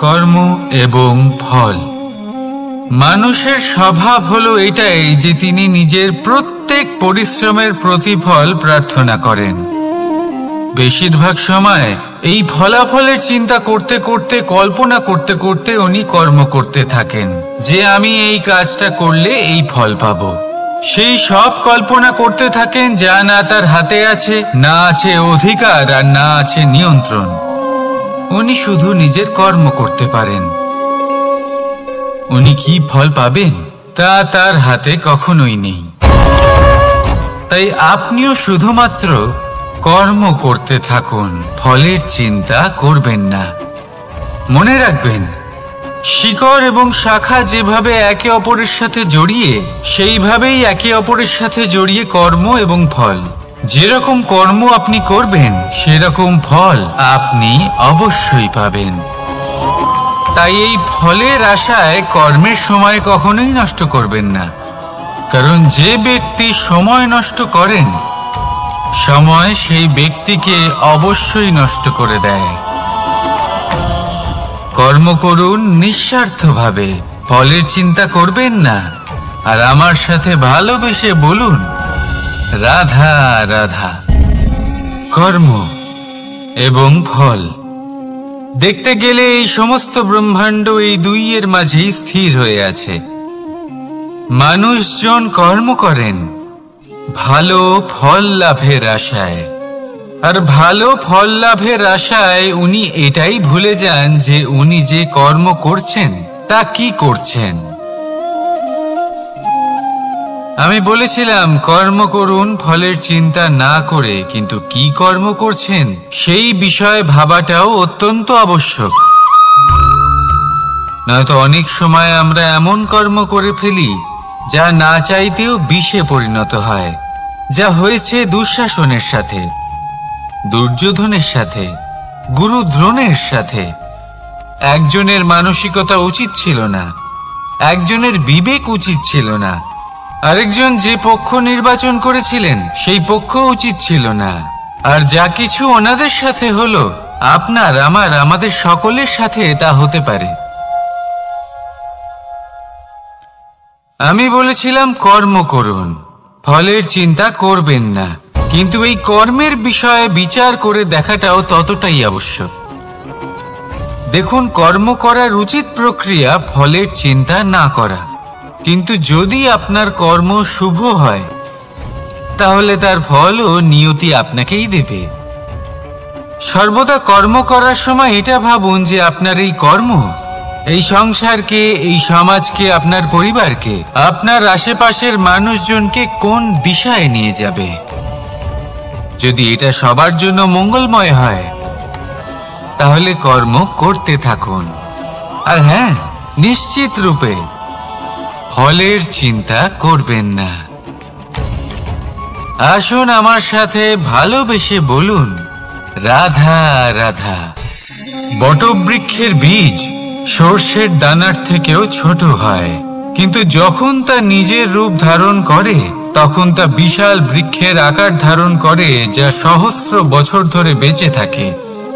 কর্ম এবং ফল। মানুষের স্বভাব হলো এটাই যে তিনি নিজের প্রত্যেক পরিশ্রমের প্রতিফল প্রার্থনা করেন। বেশিরভাগ সময় এই ফলাফলের চিন্তা করতে করতে, কল্পনা করতে করতে উনি কর্ম করতে থাকেন যে আমি এই কাজটা করলে এই ফল পাবো। সেই সব কল্পনা করতে থাকেন যা না তার হাতে আছে, না আছে অধিকার আর না আছে নিয়ন্ত্রণ। উনি শুধু নিজের কর্ম করতে পারেন। উনি কি ফল পাবেন তা তার হাতে কখনোই নেই। তাই আপনিও শুধুমাত্র কর্ম করতে থাকুন, ফলের চিন্তা করবেন না। মনে রাখবেন, শিকড় এবং শাখা যেভাবে একে অপরের সাথে জড়িয়ে, সেইভাবেই একে অপরের সাথে জড়িয়ে কর্ম এবং ফল। যেরকম কর্ম আপনি করবেন সেরকম ফল আপনি অবশ্যই পাবেন। তাই এই ফলের আশায় কর্মের সময় কখনোই নষ্ট করবেন না, কারণ যে ব্যক্তি সময় নষ্ট করেন, সময় সেই ব্যক্তিকে অবশ্যই নষ্ট করে দেয়। কর্ম করুন নিঃস্বার্থভাবে, ফলের চিন্তা করবেন না, আর আমার সাথে ভালোবেসে বলুন রাধা রাধা। কর্ম এবং ফল। দেখতে গেলে এই সমস্ত ব্রহ্মাণ্ড এই দুইয়ের মাঝেই স্থির হয়ে আছে। মানুষজন কর্ম করেন ভালো ফল লাভের আশায়, আর ভালো ফল লাভের আশায় উনি এটাই ভুলে যান যে উনি যে কর্ম করছেন তা কি করছেন। আমি বলেছিলাম কর্ম করুন ফলের চিন্তা না করে, কিন্তু কি কর্ম করছেন সেই বিষয়ে ভাবাটাও অত্যন্ত আবশ্যক। নয়তো অনেক সময় আমরা এমন কর্ম করে ফেলি যা না চাইতেও বিষে পরিণত হয়, যা হয়েছে দুঃশাসনের সাথে, দুর্যোধনের সাথে, গুরু দ্রোণের সাথে। একজনের মানসিকতা উচিত ছিল না, একজনের বিবেক উচিত ছিল না, আরেকজন যে পক্ষ নির্বাচন করেছিলেন সেই পক্ষ উচিত ছিল না। আর যা কিছু ওনাদের সাথে হলো, আপনার, আমার, আমাদের সকলের সাথে তা হতে পারে। আমি বলেছিলাম কর্ম করুন, ফলের চিন্তা করবেন না, কিন্তু এই কর্মের বিষয়ে বিচার করে দেখাটাও ততটাই আবশ্যক। দেখুন, কর্ম করার উচিত প্রক্রিয়া ফলের চিন্তা না করা, কিন্তু যদি আপনার কর্ম শুভ হয় তাহলে তার ফলও নিয়তি আপনাকেই দেবে। সর্বদা কর্ম করার সময় এটা ভাবুন যে আপনার এই কর্ম এই সংসারকে, এই সমাজকে, আপনার পরিবারকে, আপনার আশেপাশের মানুষজনকে কোন দিশায় নিয়ে যাবে। যদি এটা সবার জন্য মঙ্গলময় হয় তাহলে কর্ম করতে থাকুন। আর হ্যাঁ, নিশ্চিত রূপে ফলের চিন্তা করবেন না। আসুন আমার সাথে ভালোবেসে বলুন রাধা রাধা। বটবৃক্ষের বীজ সর্ষের দানার থেকেও ছোট হয়, কিন্তু যখন তা নিজের রূপ ধারণ করে তখন তা বিশাল বৃক্ষের আকার ধারণ করে, যা সহস্র বছর ধরে বেঁচে থাকে,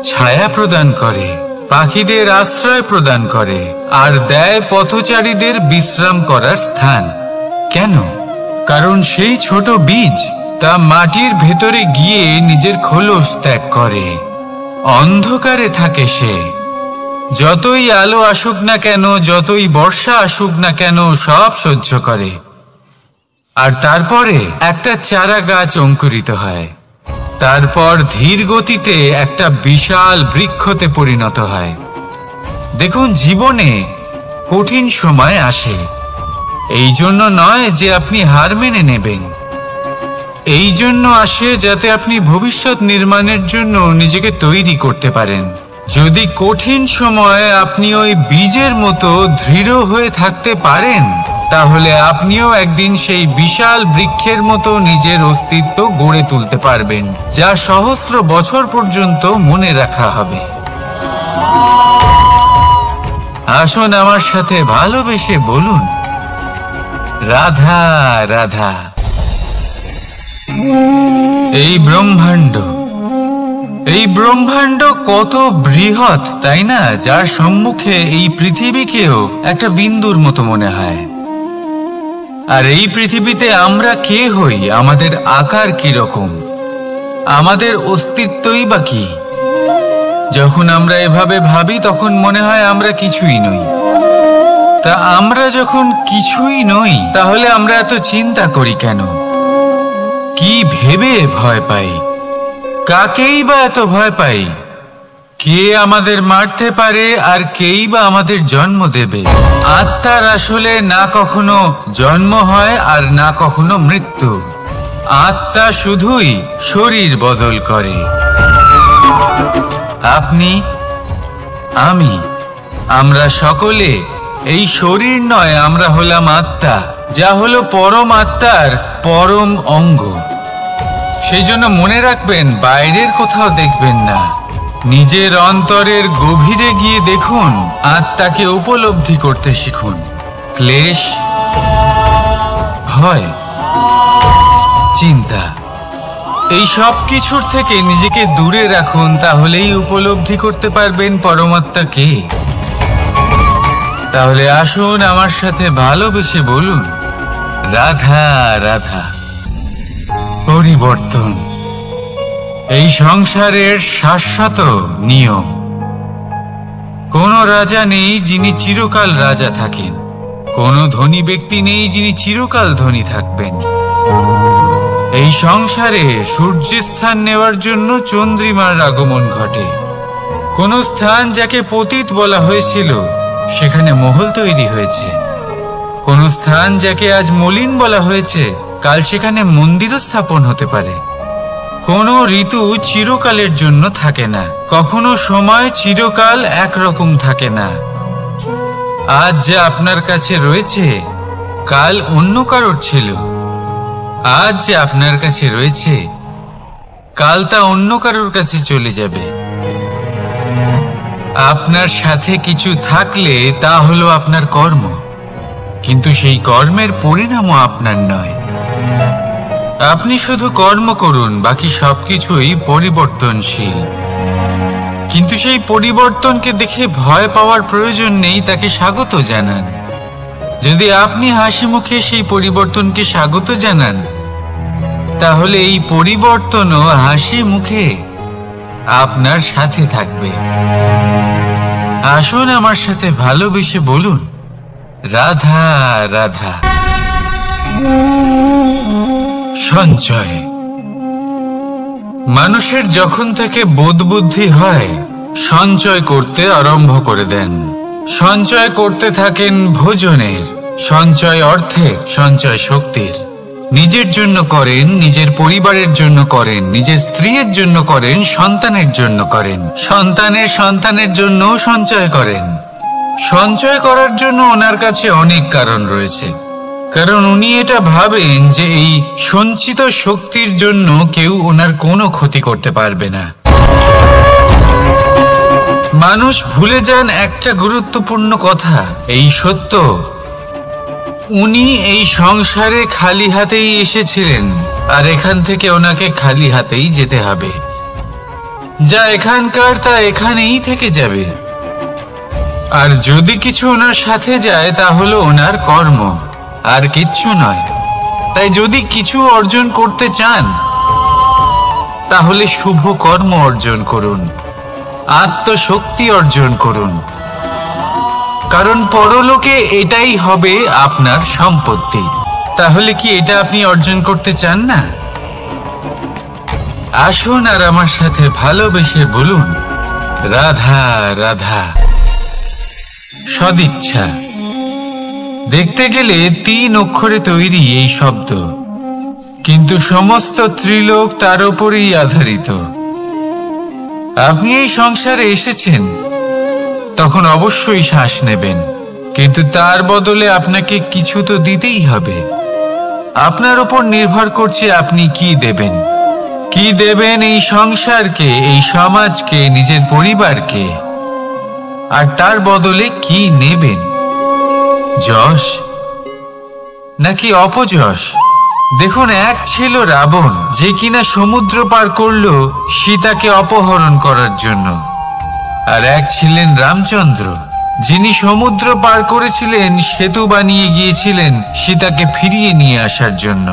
ছায়া প্রদান করে, পাখিদের আশ্রয় প্রদান করে, আর দেয় পথচারীদের বিশ্রাম করার স্থান। কেন? কারণ সেই ছোট বীজ তা মাটির ভেতরে গিয়ে নিজের খোলস ত্যাগ করে। অন্ধকারে থাকে সে, যতই আলো আসুক না কেন, যতই বর্ষা আসুক না কেন, সব সহ্য করে। আর তারপরে একটা চারা গাছ অঙ্কুরিত হয়, তারপর ধীর গতিতে একটা বিশাল বৃক্ষতে পরিণত হয়। দেখুন, জীবনে কঠিন সময় আসে, এই জন্য নয় যে আপনি হার মেনে নেবেন, এই জন্য আসে যাতে আপনি ভবিষ্যৎ নির্মাণের জন্য নিজেকে তৈরি করতে পারেন। যদি কঠিন সময়ে আপনি ওই বীজের মতো দৃঢ় হয়ে থাকতে পারেন, তাহলে আপনিও একদিন সেই বিশাল বৃক্ষের মতো নিজের অস্তিত্ব গড়ে তুলতে পারবেন, যা সহস্র বছর পর্যন্ত মনে রাখা হবে। আসুন আমার সাথে ভালোবেসে বলুন রাধা রাধা। এই ব্রহ্মাণ্ড, এই ব্রহ্মাণ্ড কত বৃহৎ, তাই না? যার সম্মুখে এই পৃথিবীকেও একটা বিন্দুর মতো মনে হয়। আর এই পৃথিবীতে আমরা কে হই, আমাদের আকার কি রকম, আমাদের অস্তিত্বই বা কি? যখন আমরা এভাবে ভাবি তখন মনে হয় আমরা কিছুই নই। তা আমরা যখন কিছুই নই, তাহলে আমরা এত চিন্তা করি কেন? কি ভেবে ভয় পাই? কাকেই বা এত ভয় পাই? কে আমাদের মারতে পারে আর কেই বা আমাদের জন্ম দেবে? আত্মার আসলে না কখনো জন্ম হয় আর না কখনো মৃত্যু। আত্মা শুধুই শরীর বদল করে। আপনি, আমি, আমরা সকলে এই শরীর নয়, আমরা হলাম আত্মা, যা হলো পরম আত্মার পরম অঙ্গ। সেই জন্য মনে রাখবেন, বাইরের কোথাও দেখবেন না, নিজের অন্তরের গভীরে গিয়ে দেখুন, আত্মাকে উপলব্ধি করতে শিখুন। ক্লেশ, ভয়, চিন্তা, এই সব কিছুর থেকে নিজেকে দূরে রাখুন, তাহলেই উপলব্ধি করতে পারবেন পরমাত্মাকে। তাহলে আসুন আমার সাথে ভালোবেসে বলুন, রাধা রাধা। পরিবর্তন এই সংসারের শাশ্বত নিয়ম। কোন রাজা নেই যিনি চিরকাল রাজা থাকেন, কোন ধনী ব্যক্তি নেই যিনি চিরকাল ধনী থাকবেন। এই সংসারে সূর্যের স্থান নেওয়ার জন্য চন্দ্রিমার আগমন ঘটে। কোন স্থান যাকে পতিত বলা হয়েছিল, সেখানে মহল তৈরি হয়েছে। কোন স্থান যাকে আজ মলিন বলা হয়েছে, কাল সেখানে মন্দিরও স্থাপন হতে পারে। কোন ঋতু চিরকালের জন্য থাকে না, কখনো সময় চিরকাল একরকম থাকে না। আজ যা আপনার কাছে রয়েছে, কাল অন্য কারোর ছিল। আজ যে আপনার কাছে রয়েছে, কাল তা অন্য কারোর কাছে চলে যাবে। আপনার সাথে কিছু থাকলে তা হলো আপনার কর্ম, কিন্তু সেই কর্মের পরিণামও আপনার নয়। আপনি শুধু কর্ম করুন, বাকি সবকিছুই পরিবর্তনশীল। কিন্তু সেই পরিবর্তনকে দেখে ভয় পাওয়ার প্রয়োজন নেই, তাকে স্বাগত জানান। যদি আপনি হাসি মুখে সেই পরিবর্তনকে স্বাগত জানান, তাহলে এই পরিবর্তনও হাসি মুখে আপনার সাথে থাকবে। আসুন আমার সাথে ভালোবেসে বলুন, রাধা রাধা। সঞ্চয় মানুষের যখন থেকে বোধ বুদ্ধি হয়, সঞ্চয় করতে আরম্ভ করে দেন। সঞ্চয় করতে থাকেন ভোজনের, সঞ্চয় অর্থের, সঞ্চয় শক্তির। নিজের জন্য করেন, নিজের পরিবারের জন্য করেন, নিজের স্ত্রীর জন্য করেন, সন্তানের জন্য করেন, সন্তানের সন্তানের জন্যও সঞ্চয় করেন। সঞ্চয় করার জন্য ওনার কাছে অনেক কারণ রয়েছে, কারণ উনি এটা ভাবেন যে এই সঞ্চিত শক্তির জন্য কেউ ওনার কোনো ক্ষতি করতে পারবে না। মানুষ ভুলে যান একটা গুরুত্বপূর্ণ কথা, এই সত্য, উনি এই সংসারে খালি হাতেই এসেছিলেন, আর এখান থেকে ওনাকে খালি হাতেই যেতে হবে। যা এখানকার তা এখানেই থেকে যাবে। আর যদি কিছু ওনার সাথে যায়, তা হলো ওনার কর্ম, আর কিচ্ছু নয়। তাই যদি কিছু অর্জন করতে চান, তাহলে শুভ কর্ম অর্জন করুন, আত্মশক্তি অর্জন করুন, কারণ পরলোকে এটাই হবে আপনার সম্পত্তি। তাহলে কি এটা আপনি অর্জন করতে চান না? আসুন আর আমার সাথে ভালোবেসে বলুন, রাধা রাধা। সদিচ্ছা দেখতে গেলে 3 অক্ষরে তৈরি এই শব্দ, কিন্তু সমস্ত ত্রিলোক তার উপরেই আধারিত। আপনি এই সংসারে এসেছেন, তখন অবশ্যই শ্বাস নেবেন, কিন্তু তার বদলে আপনাকে কিছু তো দিতেই হবে। আপনার উপর নির্ভর করছে আপনি কি দেবেন। কি দেবেন এই সংসারকে, এই সমাজকে, নিজের পরিবারকে, আর তার বদলে কি নেবেন? যশ নাকি অপযশ, দেখুন, এক ছিল রাবণ, যে কিনা সমুদ্র পার করলো সীতাকে অপহরণ করার জন্য। আর এক ছিলেন রামচন্দ্র, যিনি সমুদ্র পার করেছিলেন, সেতু বানিয়ে গিয়েছিলেন সীতাকে ফিরিয়ে নিয়ে আসার জন্য।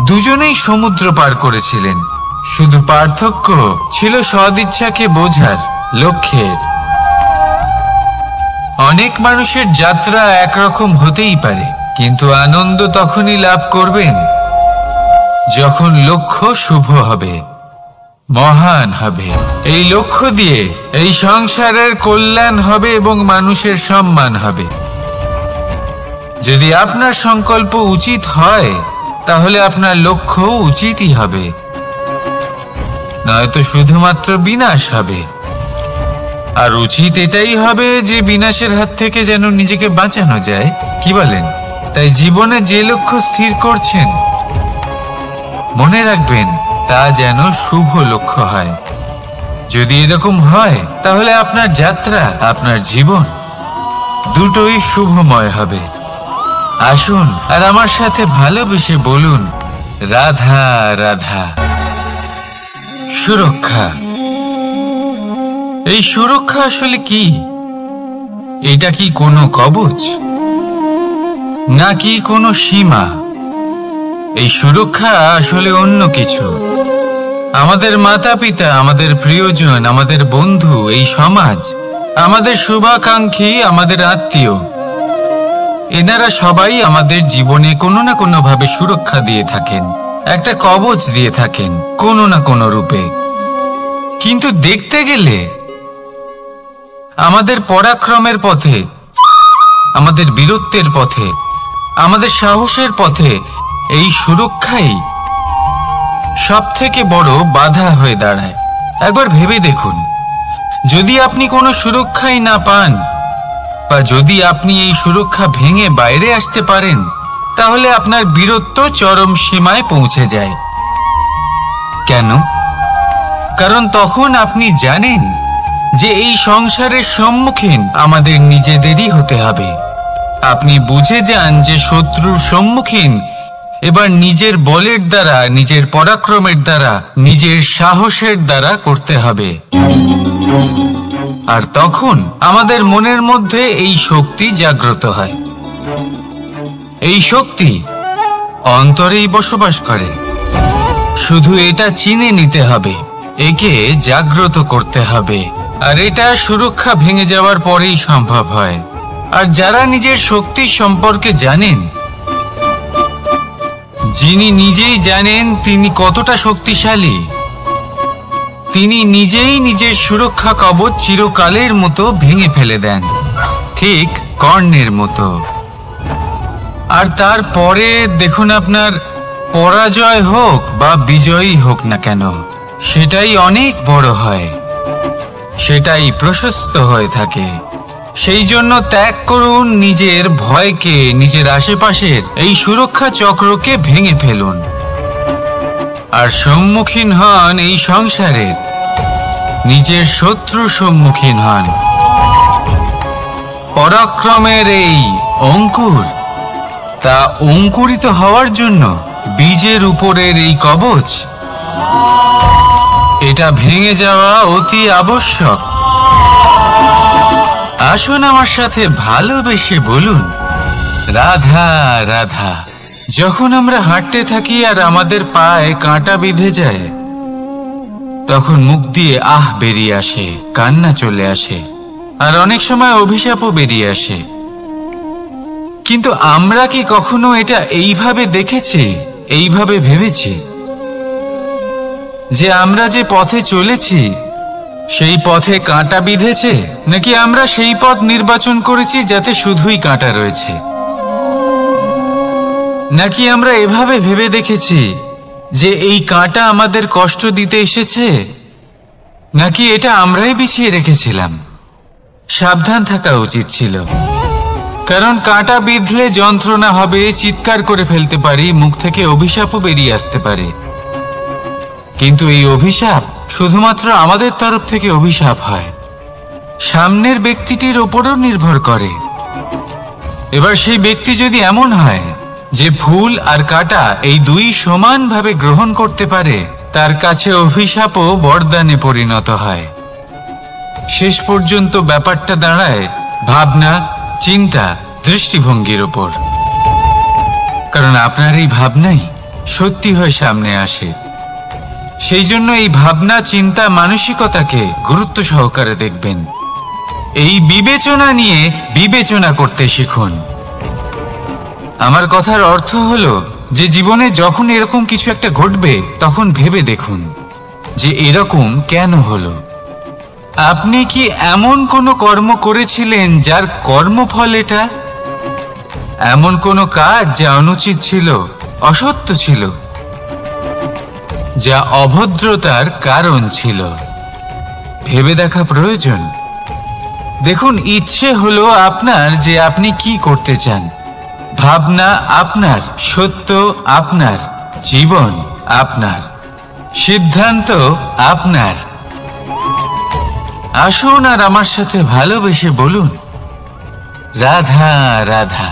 দুজনেই সমুদ্র পার করেছিলেন, শুধু পার্থক্য ছিল সদিচ্ছাকে বোঝার লক্ষ্যের। অনেক মানুষের যাত্রা একরকম হতেই পারে, কিন্তু আনন্দ তখনই লাভ করবেন যখন লক্ষ্য শুভ হবে, মহান হবে। এই লক্ষ্য দিয়ে এই সংসারের কল্যাণ হবে এবং মানুষের সম্মান হবে। যদি আপনার সংকল্প উচিত হয়, তাহলে আপনার লক্ষ্য উচিতই হবে, নয়তো শুধুমাত্র বিনাশ হবে। আর উচিত এটাই হবে যে বিনাশের হাত থেকে যেন নিজেকে বাঁচানো যায়, কি বলেন? তাই জীবনে যে লক্ষ্য স্থির করছেন, মনে রাখবেন তা যেন শুভ লক্ষ্য হয়। যদি এরকম হয়, তাহলে আপনার যাত্রা, আপনার জীবন দুটোই শুভময় হবে। আসুন আর আমার সাথে ভালোবেসে বলুন, রাধা রাধা। সুরক্ষা। এই সুরক্ষা আসলে কি? এটা কি কোনো কবচ, নাকি কোনো সীমা? এই সুরক্ষা আসলে অন্য কিছু। আমাদের মাতা পিতা, আমাদের প্রিয়জন, আমাদের বন্ধু, এই সমাজ, আমাদের শুভাকাঙ্ক্ষী, আমাদের আত্মীয়, এনারা সবাই আমাদের জীবনে কোনো না কোনো ভাবে সুরক্ষা দিয়ে থাকেন, একটা কবচ দিয়ে থাকেন কোনো না কোনো রূপে। কিন্তু দেখতে গেলে আমাদের পরাক্রমের পথে, আমাদের বীরত্বের পথে, আমাদের সাহসের পথে এই সুরক্ষাই সব থেকে বড় বাধা হয়ে দাঁড়ায়। একবার ভেবে দেখুন, যদি আপনি কোনো সুরক্ষাই না পান, বা যদি আপনি এই সুরক্ষা ভেঙে বাইরে আসতে পারেন, তাহলে আপনার বীরত্ব চরম সীমায় পৌঁছে যায়। কেন? কারণ তখন আপনি জানেন যে এই সংসারের সম্মুখীন আমাদের নিজেদেরই হতে হবে। আপনি বুঝে যান যে শত্রুর সম্মুখীন এবার নিজের বলের দ্বারা, নিজের পরাক্রমের দ্বারা, নিজের সাহসের দ্বারা করতে হবে। আর তখন আমাদের মনের মধ্যে এই শক্তি জাগ্রত হয়। এই শক্তি অন্তরেই বসবাস করে। শুধু এটা চিনে নিতে হবে, একে জাগ্রত করতে হবে। আর এটা সুরক্ষা ভেঙে যাওয়ার পরেই সম্ভব হয়। আর যারা নিজের শক্তি সম্পর্কে জানেন, যিনি নিজেই জানেন তিনি কতটা শক্তিশালী, তিনি নিজেই নিজের সুরক্ষা কবচ চিরকালের মতো ভেঙে ফেলে দেন, ঠিক কর্ণের মতো। আর তারপরে দেখুন, আপনার পরাজয় হোক বা বিজয়ী হোক না কেন, সেটাই অনেক বড় হয়, সেটাই প্রশস্ত হয়ে থাকে। সেই জন্য ত্যাগ করুন নিজের ভয়কে, নিজের আশেপাশের এই সুরক্ষা চক্রকে ভেঙে ফেলুন, আর সম্মুখীন হন এই সংসারের নিজের শত্রু সম্মুখীন হন। পরাক্রমের এই অঙ্কুর, তা অঙ্কুরিত হওয়ার জন্য বীজের উপরের এই কবচ, এটা ভেঙে যাওয়া অতি আবশ্যক। আসুন আমার সাথে ভালোবেসে বলুন, রাধা রাধা। যখন আমরা হাঁটতে থাকি আর আমাদের পায়ে কাঁটা বিঁধে যায়, তখন মুখ দিয়ে আহ বেরিয়ে আসে, কান্না চলে আসে, আর অনেক সময় অভিশাপও বেরিয়ে আসে। কিন্তু আমরা কি কখনো এটা এইভাবে দেখেছি, এইভাবে ভেবেছি যে আমরা যে পথে চলেছি সেই পথে কাঁটা বিঁধেছে, নাকি আমরা সেই পথ নির্বাচন করেছি যাতে শুধুই কাঁটা রয়েছে? নাকি আমরা এভাবে ভেবে দেখেছি যে এই কাঁটা আমাদের কষ্ট দিতে এসেছে, নাকি এটা আমরাই বিছিয়ে রেখেছিলাম? সাবধান থাকা উচিত ছিল, কারণ কাঁটা বিঁধলে যন্ত্রণা হবে, চিৎকার করে ফেলতে পারি, মুখ থেকে অভিশাপও বেরিয়ে আসতে পারে। কিন্তু এই অভিশাপ শুধুমাত্র আমাদের তরফ থেকে অভিশাপ হয়, সামনের ব্যক্তিটির উপরও নির্ভর করে। এবার সেই ব্যক্তি যদি এমন হয় যে ফুল আর কাঁটা এই দুই সমানভাবে গ্রহণ করতে পারে তার কাছে অভিশাপও বরদানে পরিণত হয়। শেষ পর্যন্ত ব্যাপারটা দাঁড়ায় ভাবনা, চিন্তা, দৃষ্টিভঙ্গির ওপর। কারণ আপনার এই ভাবনাই সত্যি হয়ে সামনে আসে। সেই জন্য এই ভাবনা, চিন্তা, মানসিকতাকে গুরুত্ব সহকারে দেখবেন। এই বিবেচনা নিয়ে বিবেচনা করতে শিখুন। আমার কথার অর্থ হলো যে জীবনে যখন এরকম কিছু একটা ঘটবে তখন ভেবে দেখুন যে এরকম কেন হলো। আপনি কি এমন কোনো কর্ম করেছিলেন যার কর্মফল এটা? এমন কোনো কাজ যা অনুচিত ছিল, অসত্য ছিল, যা অভদ্রতার কারণ ছিল? ভেবে দেখা প্রয়োজন। দেখুন, ইচ্ছে হলো আপনার যে আপনি কি করতে চান। ভাবনা আপনার, সত্য আপনার, জীবন আপনার, সিদ্ধান্ত আপনার। আসুন আর আমার সাথে ভালোবেসে বলুন, রাধা রাধা।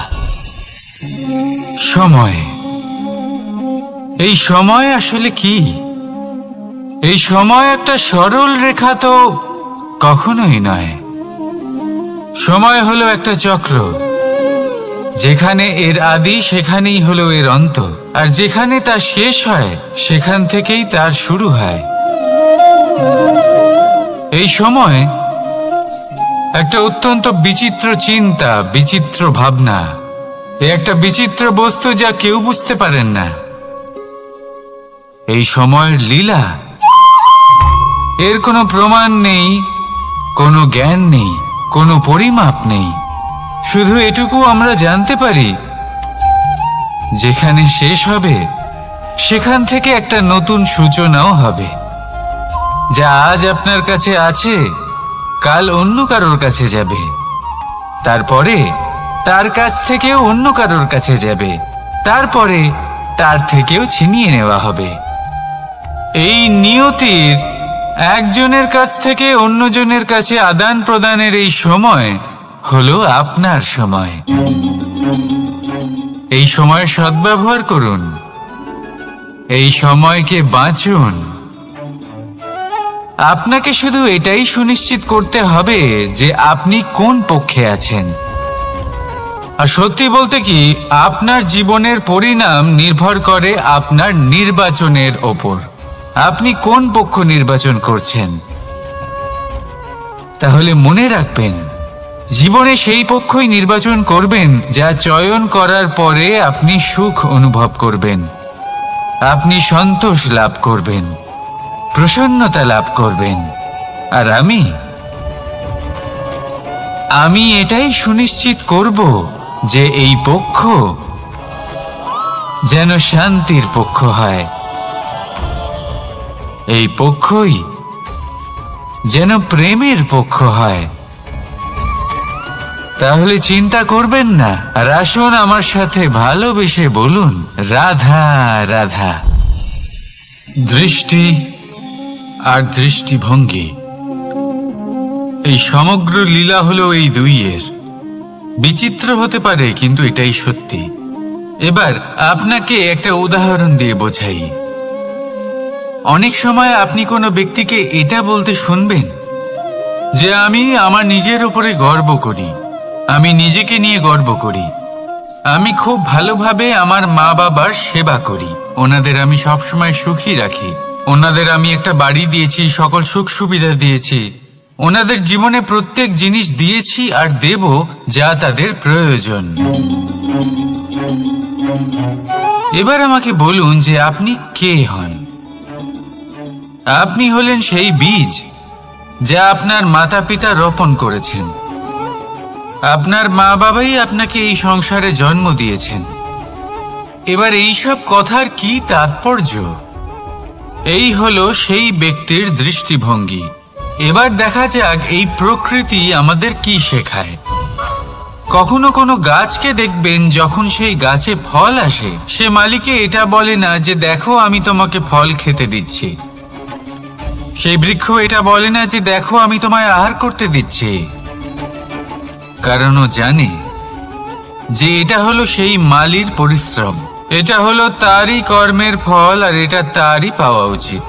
সময়। এই সময় আসলে কি? এই সময় একটা সরল রেখা তো কখনোই নয়। সময় হলো একটা চক্র। যেখানে এর আদি সেখানেই হলো এর অন্ত, আর যেখানে তা শেষ হয় সেখান থেকেই তার শুরু হয়। এই সময় একটা অত্যন্ত বিচিত্র চিন্তা, বিচিত্র ভাবনা, একটা বিচিত্র বস্তু যা কেউ বুঝতে পারেন না। এই সময়ের লীলা। এর কোনো প্রমাণ নেই, কোনো জ্ঞান নেই, কোনো পরিমাপ নেই। শুধু এটুকু আমরা জানতে পারি, যেখানে শেষ হবে সেখান থেকে একটা নতুন সূচনাও হবে। যা আজ আপনার কাছে আছে কাল অন্য কারোর কাছে যাবে, তারপরে তার কাছ থেকেও অন্য কারোর কাছে যাবে, তারপরে তার থেকেও ছিনিয়ে নেওয়া হবে। এই নিয়তির একজনের কাছ থেকে অন্যজনের কাছে আদান প্রদানের এই সময় হলো আপনার সময়। এই সময়ের সদ্ব্যবহার করুন, এই সময়কে বাঁচুন। আপনাকে শুধু এটাই সুনিশ্চিত করতে হবে যে আপনি কোন পক্ষে আছেন। আর সত্যি বলতে কি, আপনার জীবনের পরিণাম নির্ভর করে আপনার নির্বাচনের ওপর। আপনি কোন পক্ষ নির্বাচন করছেন। তাহলে মনে রাখবেন, জীবনে সেই পক্ষই নির্বাচন করবেন যা চয়ন করার পরে আপনি সুখ অনুভব করবেন, আপনি সন্তোষ লাভ করবেন, প্রসন্নতা লাভ করবেন। আর আমি এটাই সুনিশ্চিত করব যে এই পক্ষ যেন শান্তির পক্ষ হয়, এই পক্ষই যেন প্রেমের পক্ষ হয়। তাহলে চিন্তা করবেন না, আর আসুন আমার সাথে ভালোবেসে বলুন, রাধা রাধা। দৃষ্টি আর দৃষ্টিভঙ্গি, এই সমগ্র লীলা হলো এই দুইয়ের। বিচিত্র হতে পারে, কিন্তু এটাই সত্যি। এবার আপনাকে একটা উদাহরণ দিয়ে বোঝাই। অনেক সময় আপনি কোনো ব্যক্তিকে এটা বলতে শুনবেন যে আমি আমার নিজের উপরে গর্ব করি, আমি নিজেকে নিয়ে গর্ব করি, আমি খুব ভালোভাবে আমার মা বাবার সেবা করি, ওনাদের আমি সবসময় সুখী রাখি, ওনাদের আমি একটা বাড়ি দিয়েছি, সকল সুখ সুবিধা দিয়েছি, ওনাদের জীবনে প্রত্যেক জিনিস দিয়েছি আর দেব যা তাদের প্রয়োজন। এবার আমাকে বলুন যে আপনি কে হন। আপনি হলেন সেই বীজ যা আপনার মাতা পিতা রোপণ করেছেন। আপনার মা বাবাই আপনাকে এই সংসারে জন্ম দিয়েছেন। এবার এইসব কথার কি তাৎপর্য? এই হলো সেই ব্যক্তির দৃষ্টিভঙ্গি। এবার দেখা যাক এই প্রকৃতি আমাদের কি শেখায়। কখনো কোনো গাছকে দেখবেন, যখন সেই গাছে ফল আসে, সে মালিকে এটা বলে না যে দেখো আমি তোমাকে ফল খেতে দিচ্ছি। সেই বৃক্ষ এটা বলে না যে দেখো আমি তোমায় আহার করতে দিচ্ছি। কারণ ও জানে যে এটা হলো সেই মালির পরিশ্রম, এটা হলো তারই কর্মের ফল, আর এটা তারই পাওয়া উচিত।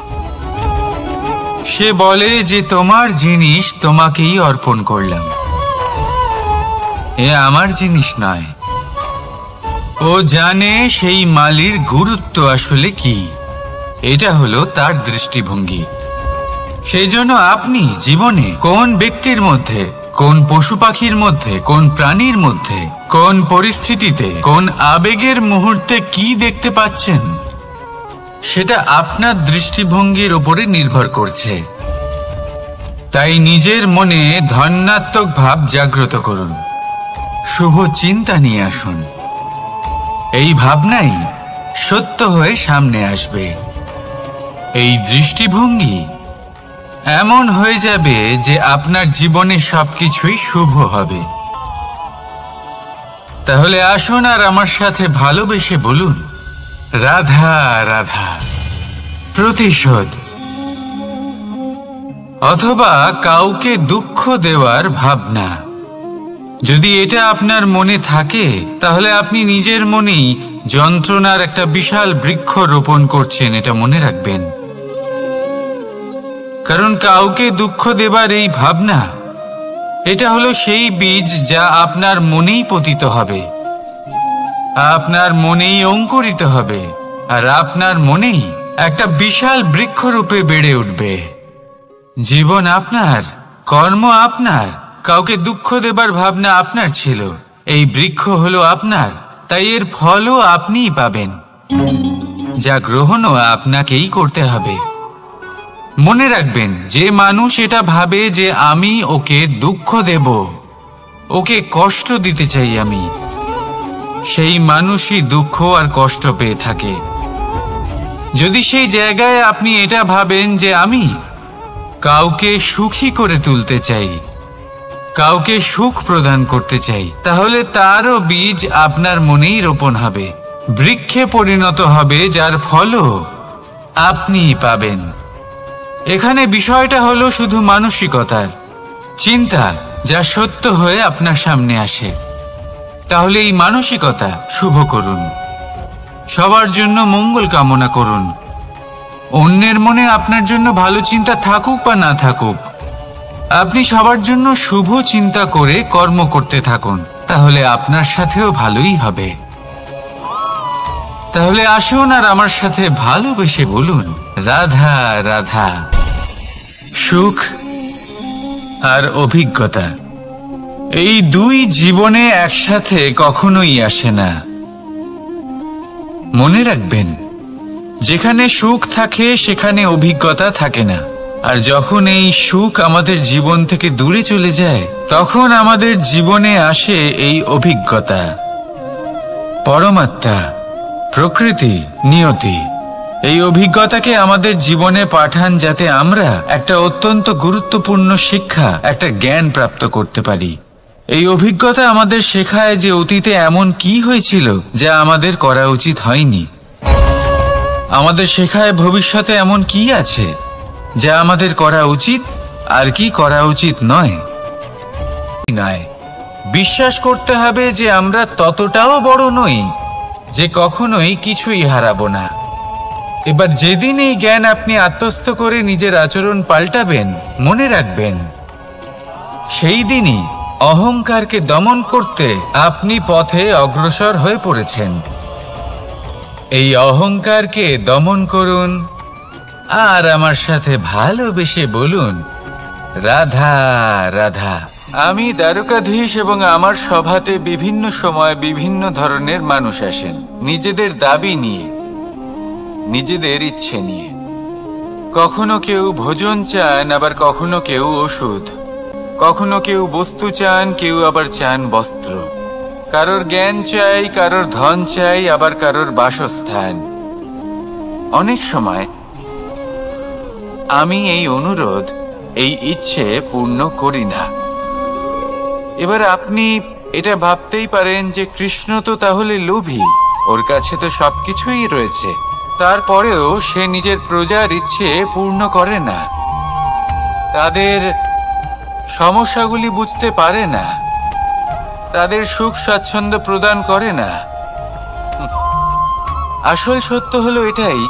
সে বলে যে তোমার জিনিস তোমাকেই অর্পণ করলাম, এ আমার জিনিস নয়। ও জানে সেই মালির গুরুত্ব আসলে কি, এটা হলো তার দৃষ্টিভঙ্গি। সেই জন্য আপনি জীবনে কোন ব্যক্তির মধ্যে, কোন পশু পাখির মধ্যে, কোন প্রাণীর মধ্যে, কোন পরিস্থিতিতে, কোন আবেগের মুহূর্তে কি দেখতে পাচ্ছেন, সেটা আপনার দৃষ্টিভঙ্গির উপরে নির্ভর করছে। তাই নিজের মনে ধনাত্মক ভাব জাগ্রত করুন, শুভ চিন্তা নিয়ে আসুন। এই ভাবনাই সত্য হয়ে সামনে আসবে। এই দৃষ্টিভঙ্গি এমন হয়ে যাবে যে আপনার জীবনে সবকিছুই শুভ হবে। তাহলে আসুন আর আমার সাথে ভালোবেসে বলুন, রাধা রাধা। প্রতিশোধ অথবা কাউকে দুঃখ দেওয়ার ভাবনা, যদি এটা আপনার মনে থাকে তাহলে আপনি নিজের মনেই যন্ত্রণার একটা বিশাল বৃক্ষ রোপণ করছেন, এটা মনে রাখবেন। কারণ কাউকে দুঃখ দেবার এই ভাবনা, এটা হলো সেই বীজ যা আপনার মনেই পতিত হবে, আপনার মনেই অঙ্কুরিত হবে, আর আপনার মনেই একটা বিশাল বৃক্ষরূপে বেড়ে উঠবে। জীবন আপনার, কর্ম আপনার, কাউকে দুঃখ দেবার ভাবনা আপনার ছিল, এই বৃক্ষ হলো আপনার, তাই এর ফলও আপনিই পাবেন, যা গ্রহণও আপনাকেই করতে হবে। মনে রাখবেন, যে মানুষ এটা ভাবে যে আমি ওকে দুঃখ দেব, ওকে কষ্ট দিতে চাই আমি, সেই মানুষই দুঃখ আর কষ্ট পেয়ে থাকে। যদি সেই জায়গায় আপনি এটা ভাবেন যে আমি কাউকে সুখী করে তুলতে চাই, কাউকে সুখ প্রদান করতে চাই, তাহলে তারও বীজ আপনার মনেই রোপণ হবে, বৃক্ষে পরিণত হবে, যার ফলও আপনিই পাবেন। এখানে বিষয়টা হলো শুধু মানসিকতার চিন্তা, যা সত্য হয়ে আপনার সামনে আসে। তাহলে এই মানসিকতা শুভ করুন, সবার জন্য মঙ্গল কামনা করুন। অন্যের মনে আপনার জন্য ভালো চিন্তা থাকুক বা না থাকুক, আপনি সবার জন্য শুভ চিন্তা করে কর্ম করতে থাকুন, তাহলে আপনার সাথেও ভালোই হবে। তাহলে আসুন আর আমার সাথে ভালোবেসে বলুন, রাধা রাধা। সুখ আর অভিজ্ঞতা, এই দুই জীবনে একসাথে কখনোই আসে না। মনে রাখবেন, যেখানে সুখ থাকে সেখানে অভিজ্ঞতা থাকে না, আর যখন এই সুখ আমাদের জীবন থেকে দূরে চলে যায়, তখন আমাদের জীবনে আসে এই অভিজ্ঞতা। পরমাত্মা, প্রকৃতি, নিয়তি এই অভিজ্ঞতাকে আমাদের জীবনে পাঠান, যাতে আমরা একটা অত্যন্ত গুরুত্বপূর্ণ শিক্ষা, একটা জ্ঞান প্রাপ্ত করতে পারি। এই অভিজ্ঞতা আমাদের শেখায় যে অতীতে এমন কি হয়েছিল যা আমাদের করা উচিত হয়নি। আমাদের শেখায় ভবিষ্যতে এমন কি আছে যা আমাদের করা উচিত আর কি করা উচিত নয়। বিশ্বাস করতে হবে যে আমরা ততটাও বড় নই যে কখনোই কিছুই হারাবো না। এবার যেদিন এই জ্ঞান আপনি আত্মস্থ করে নিজের আচরণ পাল্টাবেন, মনে রাখবেন, সেই দিনই অহংকারকে দমন করতে আপনি পথে অগ্রসর হয়ে পড়েছেন। এই অহংকারকে দমন করুন আর আমার সাথে ভালোবেসে বলুন, রাধা রাধা। আমি দ্বারকাধীশ এবং আমার সভাতে বিভিন্ন সময় বিভিন্ন ধরনের মানুষ আসেন, নিজেদের দাবি নিয়ে, নিজেদের ইচ্ছে নিয়ে। কখনো কেউ ভোজন চান, আবার কখনো কেউ ওষুধ, কখনো কেউ বস্তু চান, কেউ আবার চান বস্ত্র। কারোর জ্ঞান চাই, কারোর ধন চাই, আবার কারোর বাসস্থান। অনেক সময় আমি এই অনুরোধ, এই ইচ্ছে পূর্ণ করি না। এবার আপনি এটা ভাবতেই পারেন যে কৃষ্ণ তো তাহলে লোভী, ওর কাছে তো সবকিছুই রয়েছে, তারপরেও সে নিজের প্রজার ইচ্ছে পূর্ণ করে না, তাদের সমস্যাগুলি বুঝতে পারে না, তাদের সুখ স্বাচ্ছন্দ্য প্রদান করে না। আসল সত্য হলো এটাই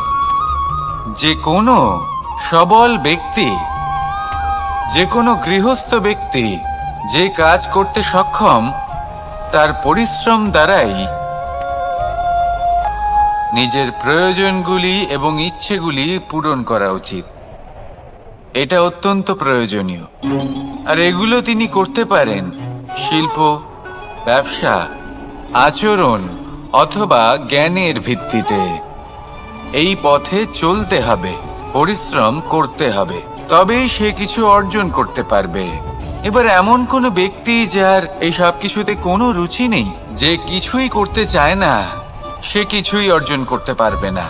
যে কোনো সবল ব্যক্তি, যে কোনো গৃহস্থ ব্যক্তি যে কাজ করতে সক্ষম, তার পরিশ্রম দ্বারাই নিজের প্রয়োজনগুলি এবং ইচ্ছেগুলি পূরণ করা উচিত। এটা অত্যন্ত প্রয়োজনীয়। আর এগুলো তিনি করতে পারেন শিল্প, ব্যবসা, আচরণ অথবা জ্ঞানের ভিত্তিতে। এই পথে চলতে হবে, পরিশ্রম করতে হবে, তবেই সে কিছু অর্জন করতে পারবে। এবার এমন কোনো ব্যক্তি যার এই সব কিছুতে কোনো রুচি নেই, যে কিছুই করতে চায় না, সে কিছুই অর্জন করতে পারবে না।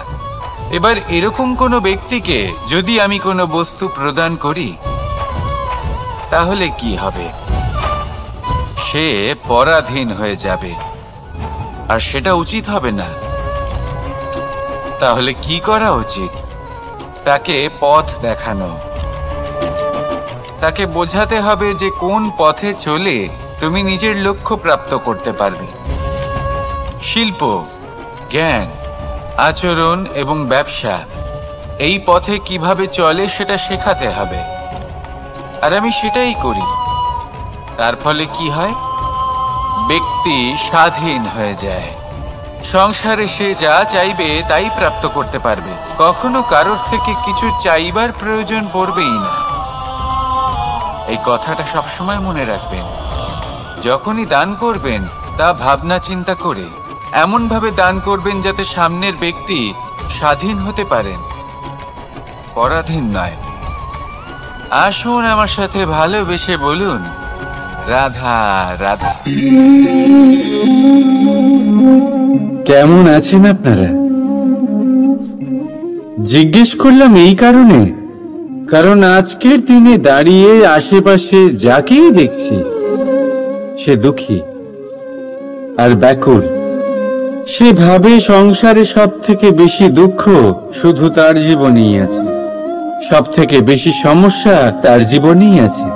এবার এরকম কোনো ব্যক্তিকে যদি আমি কোনো বস্তু প্রদান করি, তাহলে কি হবে? সে পরাধীন হয়ে যাবে, আর সেটা উচিত হবে না। তাহলে কি করা উচিত? তাকে পথ দেখানো, তাকে বোঝাতে হবে যে কোন পথে চলে তুমি নিজের লক্ষ্য প্রাপ্ত করতে পারবে। শিল্প, জ্ঞান, আচরণ এবং ব্যবসা, এই পথে কিভাবে চলে সেটা শেখাতে হবে। আর আমি সেটাই করি। তার ফলে কি হয়? ব্যক্তি স্বাধীন হয়ে যায়। সংসারে সে যা চাইবে তাই প্রাপ্ত করতে পারবে। কখনো কারোর থেকে কিছু চাইবার প্রয়োজন পড়বেই না। এই কথাটা সবসময় মনে রাখবেন। যখনই দান করবেন, তা ভাবনা চিন্তা করে এমন ভাবে দান করবেন যাতে সামনের ব্যক্তি স্বাধীন হতে পারেন, পরাধীন নয়। আসুন আমার সাথে ভালোবেসে বলুন, রাধা রাধা। কেমন আছেন আপনারা? জিজ্ঞেস করলাম এই কারণে, কারণ আজকের দিনে দাঁড়িয়ে আশেপাশে যাকেই দেখছি সে দুঃখী আর ব্যাকুল। সে ভাবে সংসারে সব থেকে বেশি দুঃখ শুধু তার জীবনেই আছে, সব থেকে বেশি সমস্যা তার জীবনেই আছে।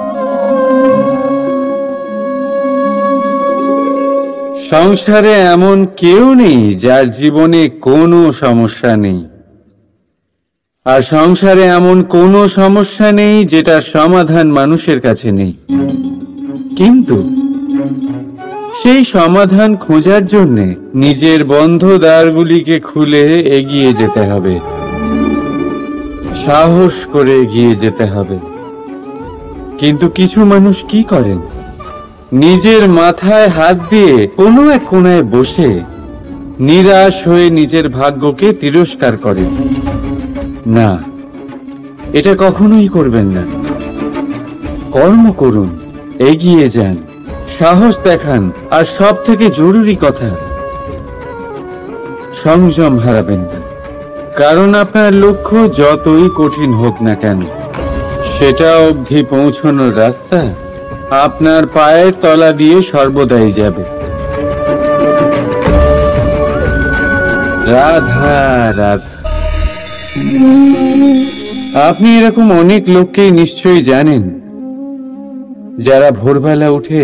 সংসারে এমন কেউ নেই যার জীবনে কোনো সমস্যা নেই, আর সংসারে এমন কোনো সমস্যা নেই যেটার সমাধান মানুষের কাছে নেই। কিন্তু সেই সমাধান খোঁজার জন্য নিজের বন্ধ দ্বারগুলিকে খুলে এগিয়ে যেতে হবে, সাহস করে এগিয়ে যেতে হবে। কিন্তু কিছু মানুষ কি করেন? নিজের মাথায় হাত দিয়ে কোনো এক কোণায় বসে নিরাশ হয়ে নিজের ভাগ্যকে তিরস্কার করেন। না, এটা কখনোই করবেন না। কর্ম করুন, এগিয়ে যান, সাহস দেখান, আর সব থেকে জরুরি কথা, সংযম হারাবেন না। কারণ আপনার লক্ষ্য যতই কঠিন হোক না কেন, সেটা অবধি পৌঁছানোর রাস্তা আপনার পায়ের তলা দিয়ে সর্বদাই যাবে। রাধা রাধা। আপনি এরকম অনেক লোককেই নিশ্চয়ই জানেন যারা ভোরবেলা উঠে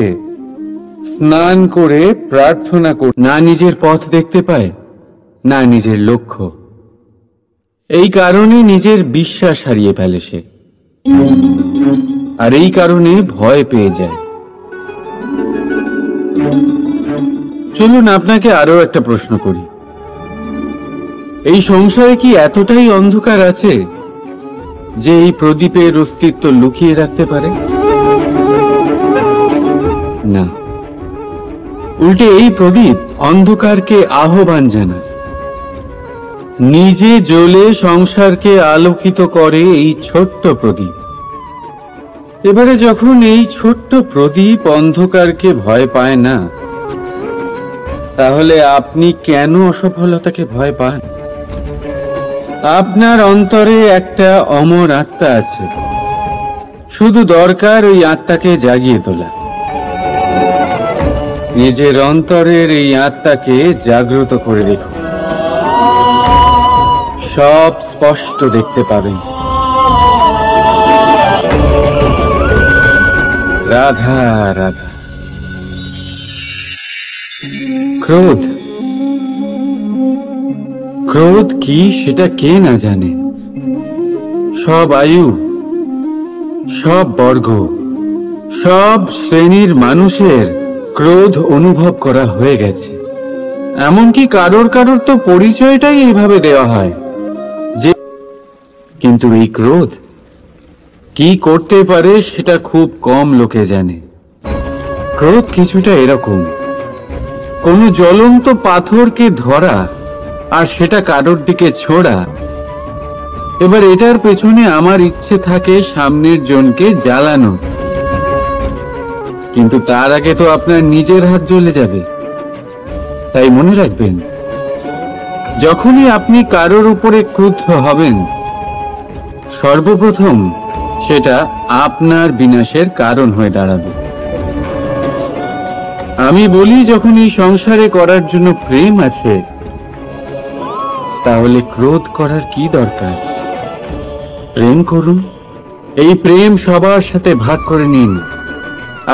স্নান করে প্রার্থনা করে না নিজের পথ দেখতে পায়, না নিজের লক্ষ্য। এই কারণে নিজের বিশ্বাস হারিয়ে ফেলে সে, আর এই কারণে ভয় পেয়ে যায়। চলুন আপনাকে আরো একটা প্রশ্ন করি। এই সংসারে কি এতটাই অন্ধকার আছে যে এই প্রদীপের অস্তিত্ব লুকিয়ে রাখতে পারে? না, উল্টে এই প্রদীপ অন্ধকারকে আহ্বান জানায়। নিজে জ্বলে সংসারকে আলোকিত করে এই ছোট্ট প্রদীপ। এবারে যখন এই ছোট্ট প্রদীপ অন্ধকারকে ভয় পায় না, তাহলে আপনি কেন অসফলতাকে ভয় পান? আপনার অন্তরে একটা অমর আত্মা আছে, শুধু দরকার ওই আত্মাকে জাগিয়ে তোলা। নিজের অন্তরের এই আত্মাকে জাগ্রত করে দেখুন, সব স্পষ্ট দেখতে পাবেন। রাধা রাধা। ক্রোধ, ক্রোধ কি সেটা কে না জানে। সব আয়ু, সব বর্গ, সব শ্রেণীর মানুষের ক্রোধ অনুভব করা হয়ে গেছে। এমনকি কারোর কারোর তো পরিচয়টাই এইভাবে দেওয়া হয় যে, কিন্তু এই ক্রোধ কি করতে পারে সেটা খুব কম লোকে জানে। ক্রোধ কিছুটা এরকম, কোন জ্বলন্ত পাথরকে ধরা আর সেটা কারোর দিকে ছোড়া। এবার এটার পেছনে আমার ইচ্ছে থাকে সামনের জনকে জ্বালানো, কিন্তু তার আগে তো আপনার নিজের হাত জ্বলে যাবে। তাই মনে রাখবেন, যখনই আপনি কারোর উপরে ক্রুদ্ধ হবেন, সর্বপ্রথম সেটা আপনার বিনাশের কারণ হয়ে দাঁড়াবে। আমি বলি, যখন এই সংসারে করার জন্য প্রেম আছে, তাহলে ক্রোধ করার কি দরকার? প্রেম করুন। এই প্রেম সবার সাথে ভাগ করে নিন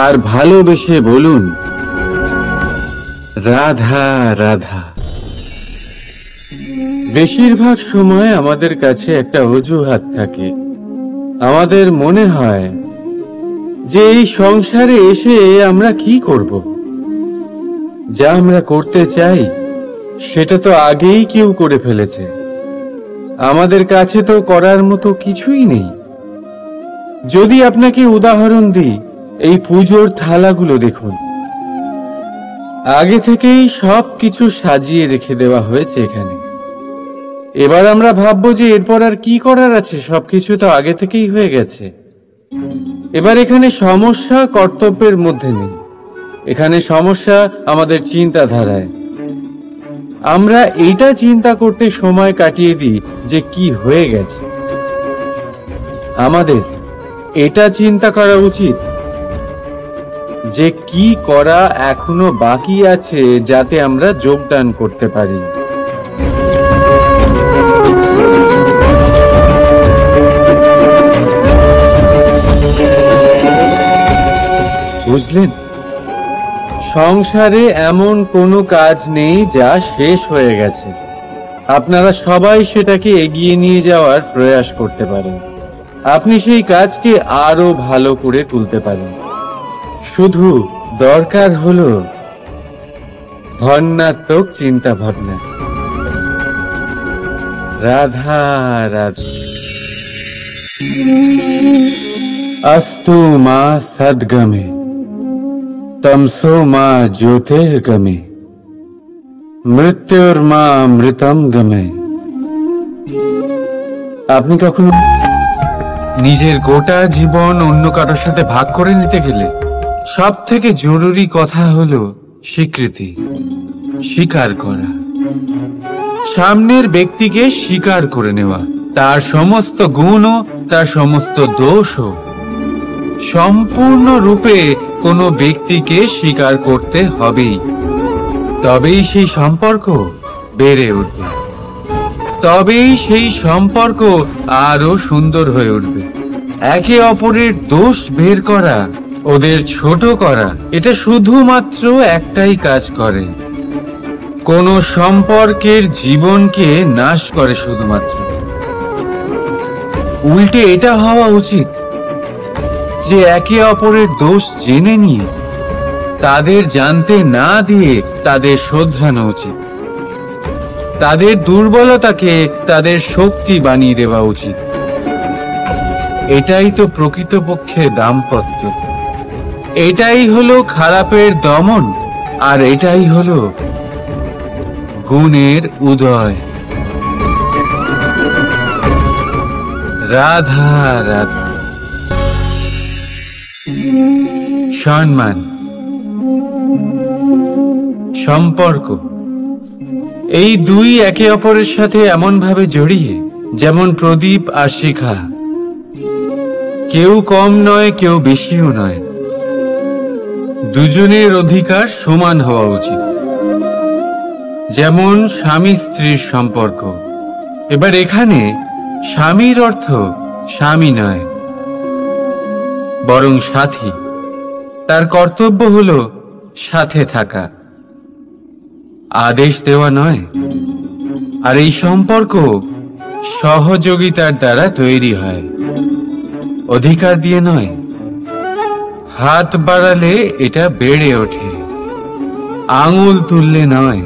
আর ভালোবেসে বলুন, রাধা রাধা। বেশিরভাগ সময় আমাদের কাছে একটা অজুহাত থাকে। আমাদের মনে হয় যে এই সংসারে এসে আমরা কি করব? যা আমরা করতে চাই সেটা তো আগেই কেউ করে ফেলেছে। আমাদের কাছে তো করার মতো কিছুই নেই। যদি আপনাকে উদাহরণ দিই, এই পুজোর থালাগুলো দেখুন, আগে থেকেই সব কিছু সাজিয়ে রেখে দেওয়া হয়েছে এখানে। এবার আমরা ভাববো যে এরপর আর কি করার আছে, সবকিছু তো আগে থেকেই হয়ে গেছে। এবার এখানে সমস্যা কর্তব্যের মধ্যে নেই, এখানে সমস্যা আমাদের চিন্তাধারায়। আমরা এইটা চিন্তা করতে সময় কাটিয়ে দিই যে কি হয়ে গেছে। আমাদের এটা চিন্তা করা উচিত যে কি করা এখনো বাকি আছে, যাতে আমরা যোগদান করতে পারি। বুঝলেন, সংসারে এমন কোনো কাজ নেই যা শেষ হয়ে গেছে। আপনারা সবাই সেটাকে এগিয়ে নিয়ে যাওয়ার প্রয়াস করতে পারেন। আপনি সেই কাজকে আরো ভালো করে তুলতে পারেন। শুধু দরকার হলো ধন্যাত্মক চিন্তা ভাবনা। রাধা রাধা। अस्तु मा सद्गमे तमसो मा ज्योतिर्गमे মৃত্যুর্মা মৃতম গমে। আপনি কখনো নিজের গোটা জীবন অন্য কারোর সাথে ভাগ করে নিতে গেলে সব থেকে জরুরি কথা হলো স্বীকৃতি, স্বীকার করা। সামনের ব্যক্তিকে স্বীকার করে নেওয়া, তার সমস্ত গুণও তার সমস্ত দোষও। সম্পূর্ণরূপে কোনো ব্যক্তিকে স্বীকার করতে হবেই, তবেই সেই সম্পর্ক বেড়ে উঠবে, তবেই সেই সম্পর্ক আরো সুন্দর হয়ে উঠবে। একে অপরের দোষ বের করা, ওদের ছোট করা, এটা শুধুমাত্র একটাই কাজ করে, কোন সম্পর্কের জীবনকে নাশ করে শুধুমাত্র। উল্টে এটা হওয়া উচিত যে একে অপরের দোষ জেনে নিয়ে তাদের জানতে না দিয়ে তাদের শোধরানো উচিত। তাদের দুর্বলতাকে তাদের শক্তি বানিয়ে দেওয়া উচিত। এটাই তো প্রকৃতপক্ষে দাম্পত্য। এটাই হলো খারাপের দমন, আর এটাই হলো গুণের উদয়। রাধা রাধা। সম্মান, সম্পর্ক, এই দুই একে অপরের সাথে এমন ভাবে জড়িয়ে যেমন প্রদীপ আর শিখা। কেউ কম নয়, কেউ বেশিও নয়। দুজনের অধিকার সমান হওয়া উচিত। যেমন স্বামী স্ত্রীর সম্পর্ক। এবার এখানে স্বামীর অর্থ স্বামী নয়, বরং সাথী। তার কর্তব্য হলো সাথে থাকা, আদেশ দেওয়া নয়। আর এই সম্পর্ক সহযোগিতার দ্বারা তৈরি হয়, অধিকার দিয়ে নয়। হাত বাড়ালে এটা বেড়ে ওঠে, আঙুল তুললে নয়।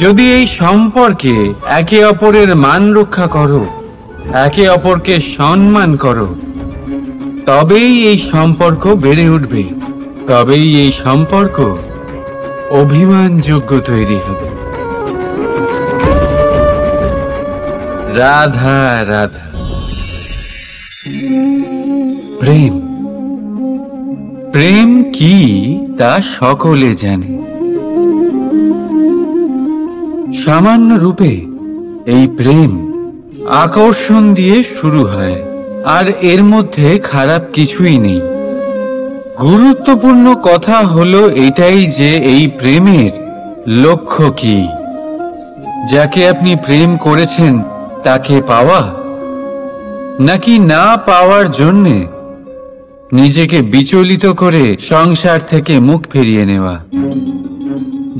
যদি এই সম্পর্কে একে অপরের মান রক্ষা করো, একে অপরকে সম্মান করো, তবেই এই সম্পর্ক বেড়ে উঠবে, তবেই এই সম্পর্ক অভিমানযোগ্য তৈরি হবে। রাধা রাধা। প্রেম, প্রেম কি তা সকলে জানে। সামান্য রূপে এই প্রেম আকর্ষণ দিয়ে শুরু হয়, আর এর মধ্যে খারাপ কিছুই নেই। গুরুত্বপূর্ণ কথা হলো এটাই যে এই প্রেমের লক্ষ্য কি। যাকে আপনি প্রেম করেছেন তাকে পাওয়া, নাকি না পাওয়ার জন্যে নিজেকে বিচলিত করে সংসার থেকে মুখ ফিরিয়ে নেওয়া।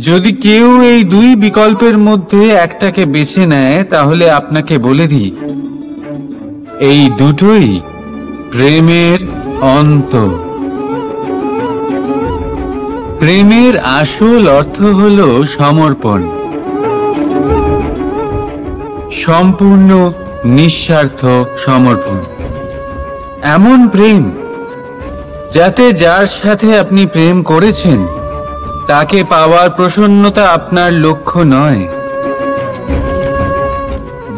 যদি কেউ এই দুই বিকল্পের মধ্যে একটাকে বেছে নেয়, তাহলে আপনাকে বলে দিই, এই দুটোই প্রেমের অন্ত। প্রেমের আসল অর্থ হলো সমর্পণ, সম্পূর্ণ নিঃস্বার্থ সমর্পণ। এমন প্রেম যাতে যার সাথে আপনি প্রেম করেছেন তাকে পাওয়ার প্রসন্নতা আপনার লক্ষ্য নয়,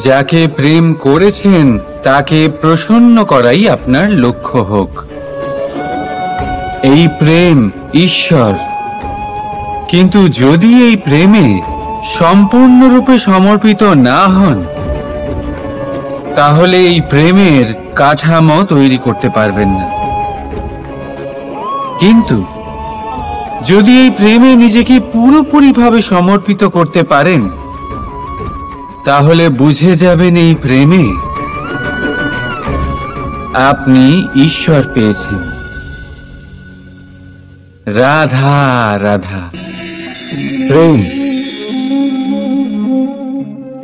যাকে প্রেম করেছেন তাকে প্রসন্ন করাই আপনার লক্ষ্য হোক। এই প্রেম ঈশ্বর। কিন্তু যদি এই প্রেমে সম্পূর্ণরূপে সমর্পিত না হন, তাহলে এই প্রেমের কাঠামো তৈরি করতে পারবেন না। কিন্তু যদি এই প্রেমে নিজেকে পুরোপুরিভাবে সমর্পিত করতে পারেন, তাহলে বুঝে যাবেন এই প্রেমে আপনি ঈশ্বর পেয়েছেন। রাধা রাধা। প্রেম,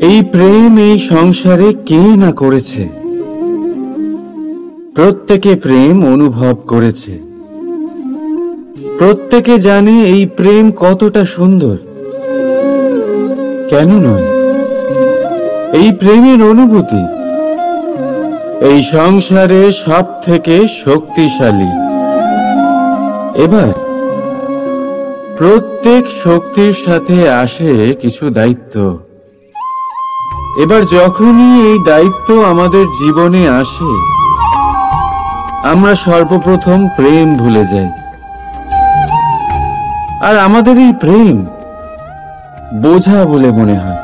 এই প্রেম এই সংসারে কে না করেছে। প্রত্যেকে প্রেম অনুভব করেছে, প্রত্যেকে জানে এই প্রেম কতটা সুন্দর। কেন নয়? এই প্রেমের অনুভূতি এই সংসারে সব থেকে শক্তিশালী। এবার প্রত্যেক শক্তির সাথে আসে কিছু দায়িত্ব। এবার যখনই এই দায়িত্ব আমাদের জীবনে আসে, আমরা সর্বপ্রথম প্রেম ভুলে যাই। আর আমাদের এই প্রেম বোঝা বলে মনে হয়।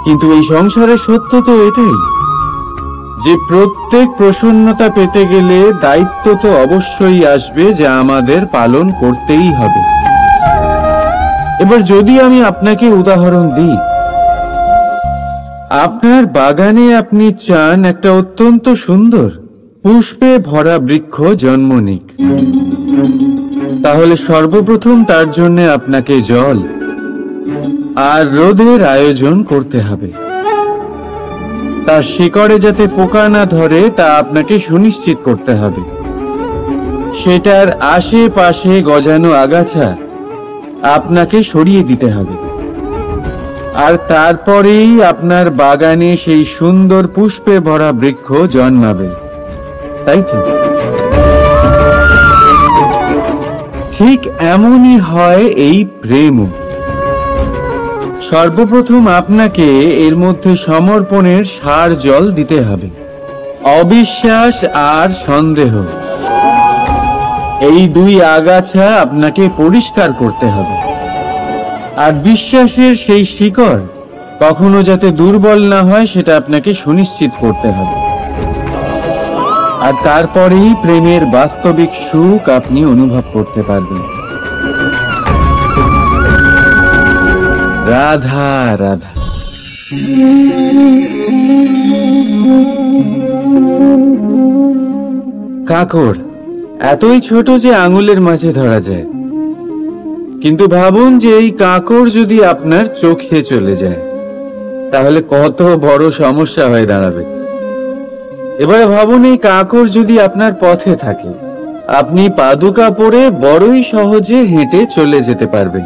কিন্তু এই সংসারের সত্য তো এটাই যে প্রত্যেক প্রসন্নতা পেতে গেলে দায়িত্ব তো অবশ্যই আসবে, যা আমাদের পালন করতেই হবে। এবার যদি আমি আপনাকে উদাহরণ দিই, আপনার বাগানে আপনি চান একটা অত্যন্ত সুন্দর পুষ্পে ভরা বৃক্ষ জন্ম নিক, তাহলে সর্বপ্রথম তার জন্য আপনাকে জল আর রোদের আয়োজন করতে হবে। তার শিকড়ে যাতে পোকা না ধরে তা আপনাকে সুনিশ্চিত করতে হবে। সেটার আশেপাশে গজানো আগাছা আপনাকে সরিয়ে দিতে হবে। আর তারপরেই আপনার বাগানে সেই সুন্দর পুষ্পে ভরা বৃক্ষ জন্মাবে, তাই তো? ঠিক এমনই হয় এই প্রেমও। সর্বপ্রথম আপনাকে এর মধ্যে সমর্পণের সার জল দিতে হবে। অবিশ্বাস আর সন্দেহ, এই দুই আগাছা আপনাকে পরিষ্কার করতে হবে। আর বিশ্বাসের সেই শিকড় কখনো যাতে দুর্বল না হয় সেটা আপনাকে সুনিশ্চিত করতে হবে। আর তারপরেই প্রেমের বাস্তবিক সুখ আপনি অনুভব করতে পারবেন। রাধা রাধা। কাকড় এতই ছোট যে আঙুলের মাঝে ধরা যায়, কিন্তু ভাবুন যে এই কাঁকর যদি আপনার চোখে চলে যায় তাহলে কত বড় সমস্যা হয়ে দাঁড়াবে। এবারে ভাবুন এই কাঁকর যদি আপনার পথে থাকে, আপনি পাদুকা পরে বড়ই সহজে হেঁটে চলে যেতে পারবেন।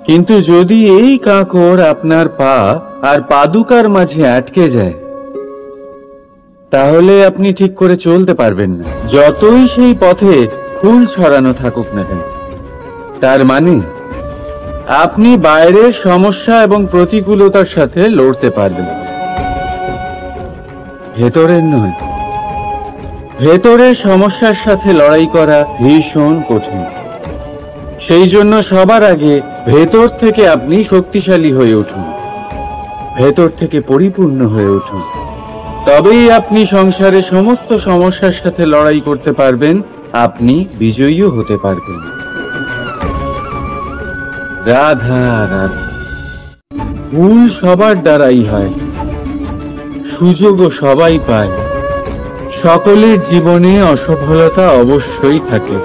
কিন্তু যদি এই কাঁকর আপনার পা আর পাদুকার মাঝে আটকে যায় তাহলে আপনি ঠিক করে চলতে পারবেন না, যতই সেই পথে ফুল ছড়ানো থাকুক না কেন। তার মানে আপনি বাইরের সমস্যা এবং প্রতিকূলতার সাথে লড়তে পারবেন, ভেতরের নয়। ভেতরের সমস্যার সাথে লড়াই করা ভীষণ কঠিন। সেই জন্য সবার আগে ভেতর থেকে আপনি শক্তিশালী হয়ে উঠুন, ভেতর থেকে পরিপূর্ণ হয়ে উঠুন। তবেই আপনি সংসারের সমস্ত সমস্যার সাথে লড়াই করতে পারবেন, আপনি বিজয়ীও হতে পারবেন। রাধা রাধা। ভুল সবার দ্বারাই হয়, সুযোগও সবাই পায়। সকলের জীবনে অসফলতা অবশ্যই থাকে,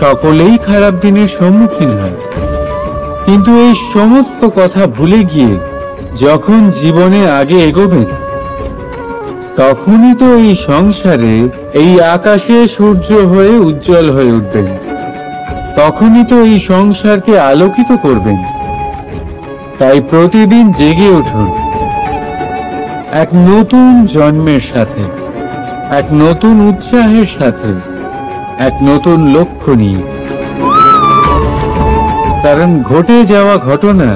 সকলেই খারাপ দিনের সম্মুখীন হয়। কিন্তু এই সমস্ত কথা ভুলে গিয়ে যখন জীবনে আগে এগোবেন তখনই তো এই সংসারে, এই আকাশে সূর্য হয়ে উজ্জ্বল হয়ে উঠবেন। তখনই তো এই সংসারকে আলোকিত করবেন। তাই প্রতিদিন জেগে উঠুন এক নতুন জন্মের সাথে, এক নতুন উৎসাহের সাথে, এক নতুন লক্ষ্য নিয়ে। কারণ ঘটে যাওয়া ঘটনা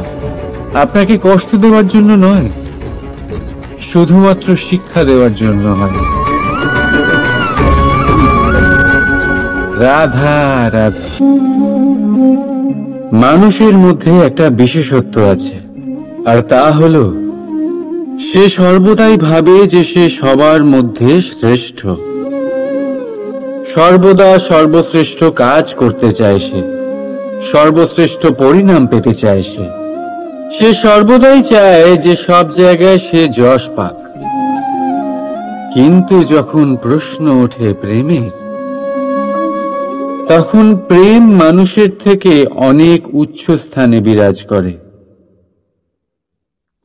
আপনাকে কষ্ট দেওয়ার জন্য নয়, শুধুমাত্র শিক্ষা দেওয়ার জন্য হয়। রাধা রাধা। মানুষের মধ্যে একটা বিশেষত্ব আছে, আর তা হলো সে সর্বদাই ভাবে যে সে সবার মধ্যে শ্রেষ্ঠ, সর্বদা সর্বশ্রেষ্ঠ কাজ করতে চায়, সে সর্বশ্রেষ্ঠ পরিণাম পেতে চায়। সে সর্বদাই চায় যে সব জায়গায় সে যশ পাক। কিন্তু যখন প্রশ্ন ওঠে প্রেমের, তখন প্রেম মানুষের থেকে অনেক উচ্চ স্থানে বিরাজ করে।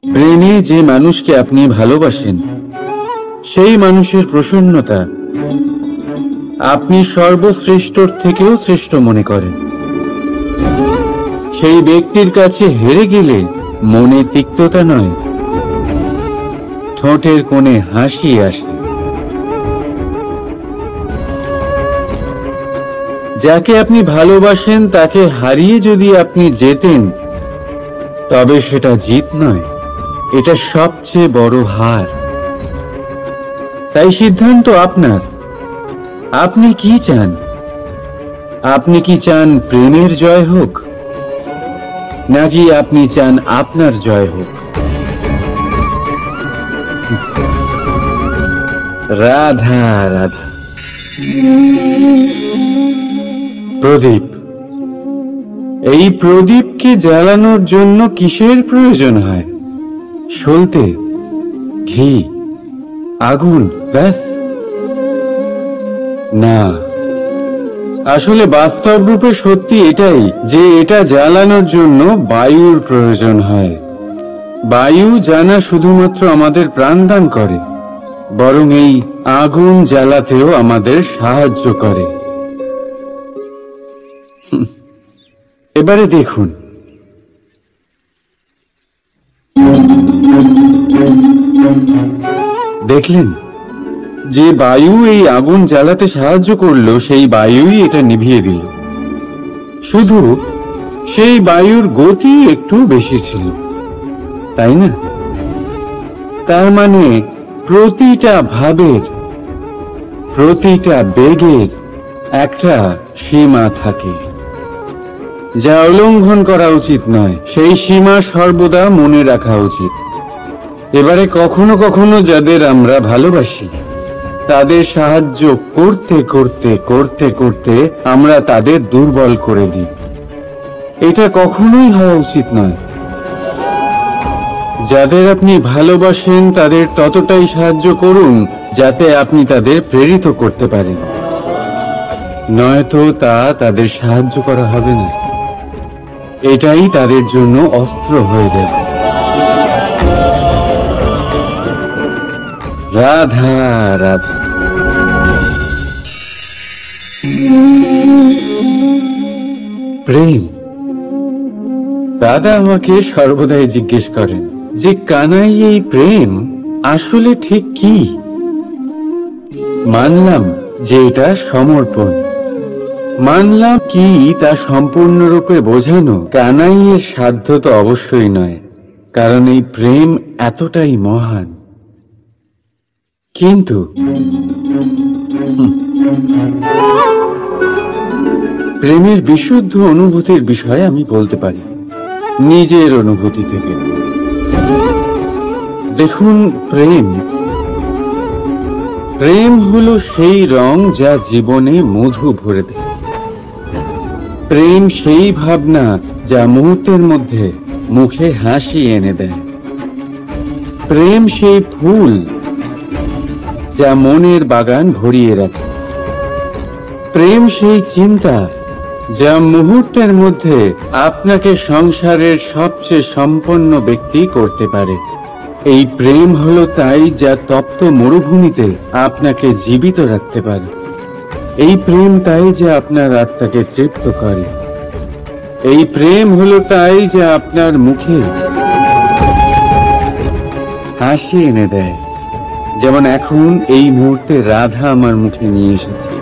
প্রেমে যে মানুষকে আপনি ভালোবাসেন সেই মানুষের প্রসন্নতা আপনি সর্বশ্রেষ্ঠর থেকেও শ্রেষ্ঠ মনে করেন। সেই ব্যক্তির কাছে হেরে গেলে মনে তিক্ততা নয়, ঠোঁটের কোণে হাসি আসে। যাকে আপনি ভালোবাসেন তাকে হারিয়ে যদি আপনি জেতেন তবে সেটা জিত নয়, এটা সবচেয়ে বড় হার। তাই সিদ্ধান্ত আপনার। আপনি কি চান? আপনি কি চান প্রেমের জয় হোক, নাকি আপনি চান আপনার জয় হোক? রাধা রাধা। প্রদীপ, এই প্রদীপকে জ্বালানোর জন্য কিসের প্রয়োজন হয়? সলতে, ঘি, আগুন, ব্যাস? না, আসলে বাস্তব রূপে সত্যি এটাই যে এটা জ্বালানোর জন্য বায়ুর প্রয়োজন হয়। বায়ু জানা শুধুমাত্র আমাদের প্রাণদান করে, বরং এই আগুন জ্বালাতেও আমাদের সাহায্য করে। এবারে দেখুন, দেখলেন যে বায়ু এই আগুন জ্বালাতে সাহায্য করলো, সেই বায়ুই এটা নিভিয়ে দিল। শুধু সেই বায়ুর গতি একটু বেশি ছিল, তাই না? তার মানে প্রতিটা ভাবের, প্রতিটা বেগের একটা সীমা থাকে, যা উল্লঙ্ঘন করা উচিত নয়। সেই সীমা সর্বদা মনে রাখা উচিত। এবারে কখনো কখনো যাদের আমরা ভালোবাসি তাদের সাহায্য করতে করতে করতে করতে আমরা তাদের দুর্বল করে দিই। এটা কখনোই হওয়া উচিত নয়। যাদের আপনি ভালোবাসেন তাদের ততটাই সাহায্য করুন যাতে আপনি তাদের প্রেরিত করতে পারেন, নয়তো তা তাদের সাহায্য করা হবে না। এটাই তাদের জন্য অস্ত্র হয়ে যাবে। রাধা রাধা। প্রেম। দাদা আমাকে সর্বদাই জিজ্ঞেস করেন যে কানাই, এই প্রেম আসলে ঠিক কি? মানলাম যে এটা সমর্পণ। মানলাম কি তা সম্পূর্ণরূপে বোঝানো কানাইয়ের সাধ্য তো অবশ্যই নয়, কারণ এই প্রেম এতটাই মহান। কিন্তু প্রেমের বিশুদ্ধ অনুভূতির বিষয়ে আমি বলতে পারি নিজের অনুভূতি থেকে। দেখুন, প্রেম হলো সেই রং যা জীবনে মধু ভরে দেয়। প্রেম সেই ভাবনা যা মুহূর্তের মধ্যে মুখে হাসি এনে দেয়। প্রেম সেই ফুল যা মনের বাগান ভরিয়ে রাখে। প্রেম সেই চিন্তা যা মুহূর্তের মধ্যে আপনাকে সংসারের সবচেয়ে সম্পন্ন ব্যক্তি করতে পারে। এই প্রেম হলো তাই যা তপ্ত মরুভূমিতে আপনাকে জীবিত রাখতে পারে। এই প্রেম তাই যে আপনার আত্মাকে তৃপ্ত করে। এই প্রেম হলো তাই যে আপনার মুখে হাসি এনে দেয়, যেমন এখন এই মুহূর্তে রাধা আমার মুখে নিয়ে এসেছে।